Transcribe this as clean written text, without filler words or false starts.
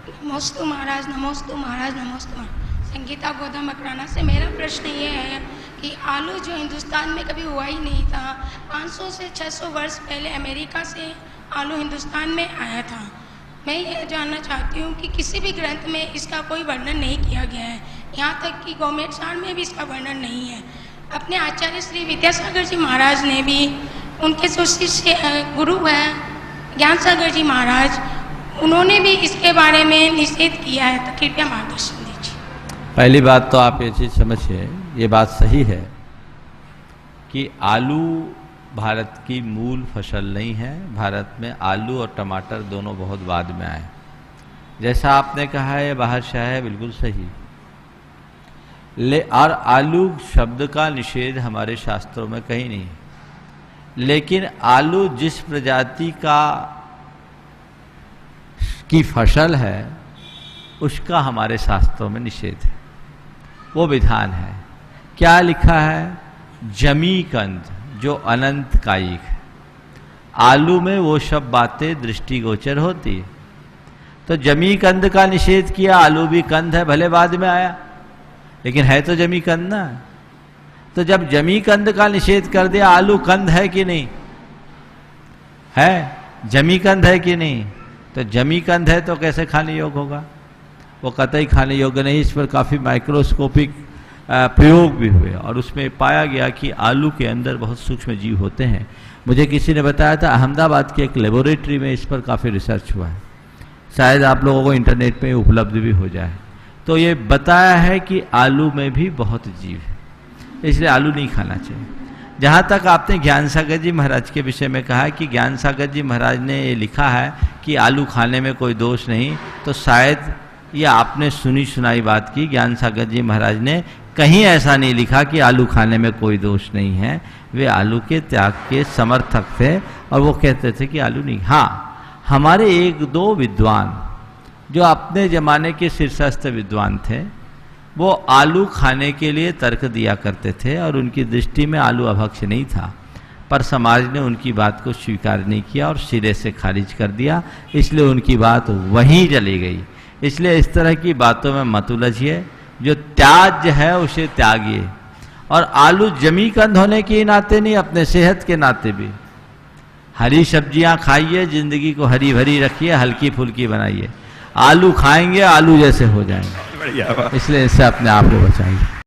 नमोस्तु महाराज, नमोस्तु महाराज, नमोस्तु महाराज। संगीता गौतम मकराना से मेरा प्रश्न ये है कि आलू जो हिंदुस्तान में कभी हुआ ही नहीं था, 500 से 600 वर्ष पहले अमेरिका से आलू हिंदुस्तान में आया था। मैं ये जानना चाहती हूँ कि किसी भी ग्रंथ में इसका कोई वर्णन नहीं किया गया है, यहाँ तक कि गौमेट सार में भी इसका वर्णन नहीं है। अपने आचार्य श्री विद्यासागर जी महाराज ने भी, उनके जो शिष्य गुरु हैं ज्ञान सागर जी महाराज, उन्होंने भी इसके बारे में निषेध किया है, तो कृपया मार्गदर्शन दीजिए। पहली बात तो आप ये चीज़ समझिए, ये बात सही है कि आलू भारत की मूल फसल नहीं है। भारत में आलू और टमाटर दोनों बहुत बाद में आए। जैसा आपने कहा है, बाहर शाह है, बिल्कुल सही। और आलू शब्द का निषेध हमारे शास्त्रों में कहीं नहीं है, लेकिन आलू जिस प्रजाति की फसल है उसका हमारे शास्त्रों में निषेध है, वो विधान है। क्या लिखा है? जमीकंद, जो अनंत कायिक है। आलू में वो सब बातें दृष्टिगोचर होती है। तो जमीकंद का निषेध किया, आलू भी कंद है, भले बाद में आया, लेकिन है तो जमीकंद ना। तो जब जमीकंद का निषेध कर दिया, आलू कंद है कि नहीं है? जमीकंद है कि नहीं? तो जमीकंद है तो कैसे खाने योग्य होगा? वो कतई खाने योग्य नहीं। इस पर काफ़ी माइक्रोस्कोपिक प्रयोग भी हुए और उसमें पाया गया कि आलू के अंदर बहुत सूक्ष्म जीव होते हैं। मुझे किसी ने बताया था, अहमदाबाद की एक लेबोरेटरी में इस पर काफ़ी रिसर्च हुआ है, शायद आप लोगों को इंटरनेट पे उपलब्ध भी हो जाए। तो ये बताया है कि आलू में भी बहुत जीव है, इसलिए आलू नहीं खाना चाहिए। जहाँ तक आपने ज्ञान सागर जी महाराज के विषय में कहा कि ज्ञान सागर जी महाराज ने ये लिखा है कि आलू खाने में कोई दोष नहीं, तो शायद ये आपने सुनी सुनाई बात की। ज्ञान सागर जी महाराज ने कहीं ऐसा नहीं लिखा कि आलू खाने में कोई दोष नहीं है। वे आलू के त्याग के समर्थक थे और वो कहते थे कि आलू नहीं। हाँ, हमारे एक दो विद्वान जो अपने ज़माने के शीर्षस्थ विद्वान थे, वो आलू खाने के लिए तर्क दिया करते थे और उनकी दृष्टि में आलू अभक्ष्य नहीं था, पर समाज ने उनकी बात को स्वीकार नहीं किया और सिरे से खारिज कर दिया, इसलिए उनकी बात वहीं चली गई। इसलिए इस तरह की बातों में मत उलझिए, जो त्याज्य है उसे त्यागिए। और आलू जमीकंद होने के नाते नहीं, अपने सेहत के नाते भी हरी सब्जियां खाइए, जिंदगी को हरी भरी रखिए, हल्की फुल्की बनाइए। आलू खाएंगे आलू जैसे हो जाएंगे, इसलिए इससे अपने आप को बचाइए।